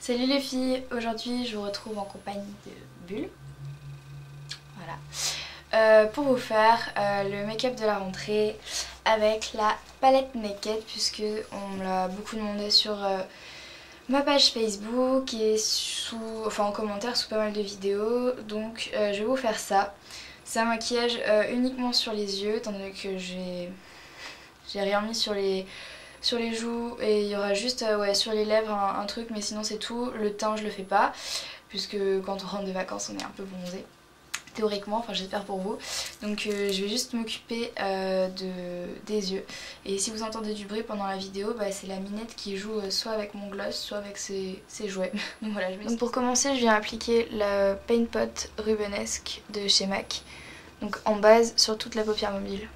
Salut les filles, aujourd'hui je vous retrouve en compagnie de Bulle. Voilà. Pour vous faire le make-up de la rentrée avec la palette Naked, puisque on me l'a beaucoup demandé sur ma page Facebook et en commentaire sous pas mal de vidéos. Donc je vais vous faire ça. C'est un maquillage uniquement sur les yeux, étant donné que j'ai rien mis sur les joues, et il y aura juste sur les lèvres un truc, mais sinon c'est tout. Le teint je le fais pas, puisque quand on rentre de vacances on est un peu bronzé, théoriquement, enfin j'espère pour vous. Donc je vais juste m'occuper des yeux. Et si vous entendez du bruit pendant la vidéo, c'est la minette qui joue soit avec mon gloss, soit avec ses jouets. Donc voilà, donc pour commencer je viens appliquer la Paint Pot rubenesque de chez MAC, donc en base sur toute la paupière mobile.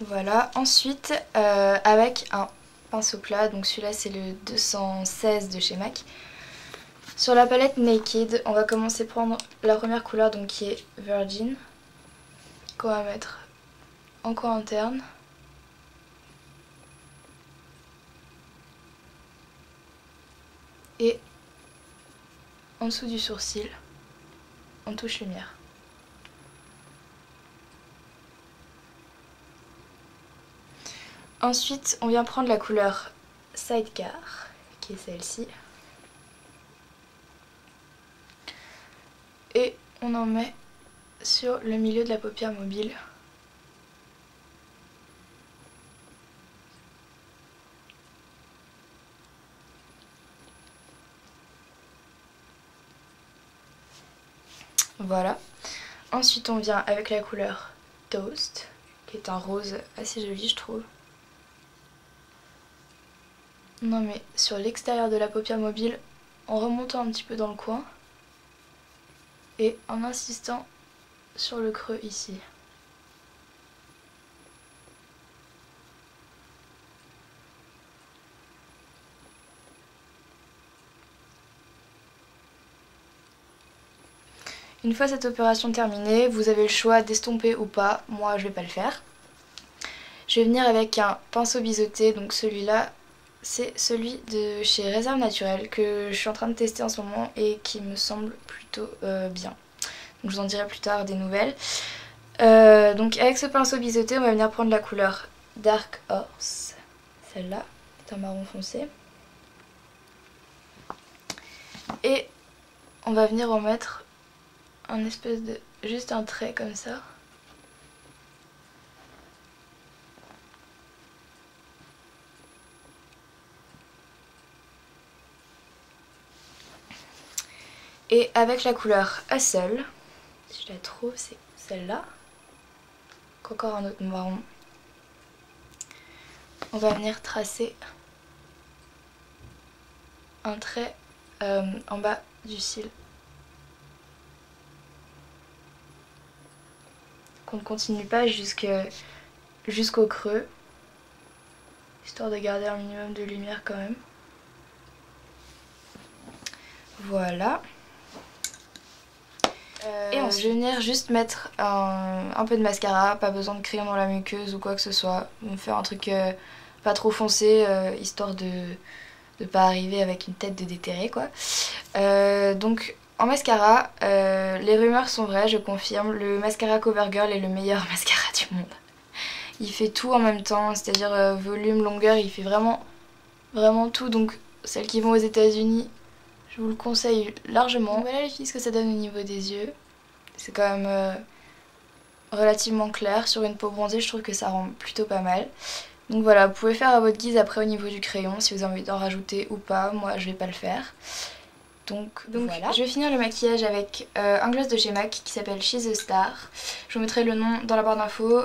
Voilà, ensuite avec un pinceau plat, donc celui-là c'est le 216 de chez MAC. Sur la palette Naked, on va commencer à prendre la première couleur, donc qui est Virgin, qu'on va mettre en coin interne. Et en dessous du sourcil, en touche lumière. Ensuite, on vient prendre la couleur Sidecar, qui est celle-ci. Et on en met sur le milieu de la paupière mobile. Voilà. Ensuite, on vient avec la couleur Toast, qui est un rose assez joli, je trouve. On en met sur l'extérieur de la paupière mobile en remontant un petit peu dans le coin et en insistant sur le creux ici. Une fois cette opération terminée, vous avez le choix d'estomper ou pas. Moi je vais pas le faire. Je vais venir avec un pinceau biseauté, donc celui-là c'est celui de chez Réserve Naturelle que je suis en train de tester en ce moment et qui me semble plutôt bien. Donc je vous en dirai plus tard des nouvelles. Donc avec ce pinceau biseauté, on va venir prendre la couleur Dark Horse. Celle-là, c'est un marron foncé. Et on va venir en mettre un espèce de... juste un trait comme ça. Et avec la couleur Hustle, si je la trouve, c'est celle-là. Encore un autre marron. On va venir tracer un trait en bas du cil. Qu'on ne continue pas jusqu'au creux, histoire de garder un minimum de lumière quand même. Voilà. Et ensuite, je vais venir juste mettre un peu de mascara, pas besoin de crayon dans la muqueuse ou quoi que ce soit. On va faire un truc pas trop foncé, histoire de pas arriver avec une tête de déterré quoi. Donc en mascara, les rumeurs sont vraies, je confirme. Le mascara CoverGirl est le meilleur mascara du monde. Il fait tout en même temps, c'est-à-dire volume, longueur, il fait vraiment tout. Donc celles qui vont aux États-Unis, je vous le conseille largement. Donc voilà les filles, ce que ça donne au niveau des yeux. C'est quand même relativement clair. Sur une peau bronzée, je trouve que ça rend plutôt pas mal. Donc voilà, vous pouvez faire à votre guise après au niveau du crayon, si vous avez envie d'en rajouter ou pas. Moi, je vais pas le faire. Donc voilà. Je vais finir le maquillage avec un gloss de chez MAC qui s'appelle She's a Star. Je vous mettrai le nom dans la barre d'infos.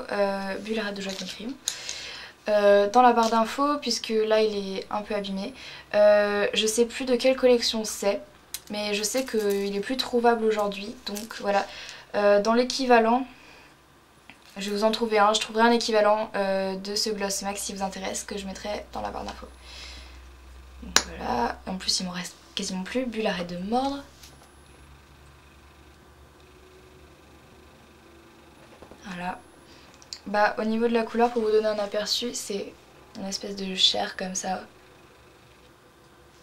Bulle, arrête de jouer avec mes crayons. Dans la barre d'infos, puisque là il est un peu abîmé. Je sais plus de quelle collection c'est, mais je sais qu'il est plus trouvable aujourd'hui. Donc voilà, dans l'équivalent, je vais vous en trouver un. Je trouverai un équivalent de ce gloss MAC si vous intéresse, que je mettrai dans la barre d'infos. Donc voilà, en plus il m'en reste quasiment plus. Bulle, arrête de mordre. Voilà. Bah au niveau de la couleur, pour vous donner un aperçu, c'est une espèce de chair comme ça.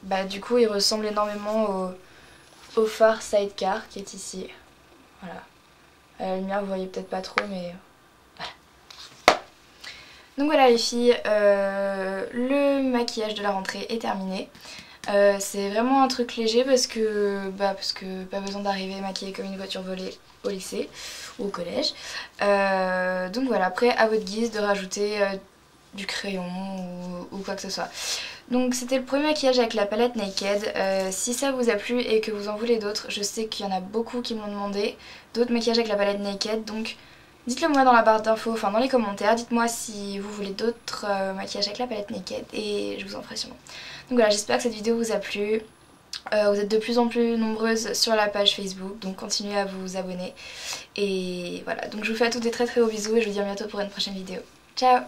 Bah du coup il ressemble énormément au phare Sidecar qui est ici. Voilà. À la lumière vous voyez peut-être pas trop mais voilà. Donc voilà les filles, le maquillage de la rentrée est terminé. C'est vraiment un truc léger parce que pas besoin d'arriver maquillée comme une voiture volée au lycée ou au collège. Donc voilà, après à votre guise de rajouter du crayon ou quoi que ce soit. Donc c'était le premier maquillage avec la palette Naked. Si ça vous a plu et que vous en voulez d'autres, je sais qu'il y en a beaucoup qui m'ont demandé d'autres maquillages avec la palette Naked, donc dites-le moi dans la barre d'infos, enfin dans les commentaires, dites-moi si vous voulez d'autres maquillages avec la palette Naked et je vous en ferai sûrement. Donc voilà, j'espère que cette vidéo vous a plu. Vous êtes de plus en plus nombreuses sur la page Facebook, donc continuez à vous abonner. Et voilà, donc je vous fais à toutes des très très gros bisous et je vous dis à bientôt pour une prochaine vidéo. Ciao!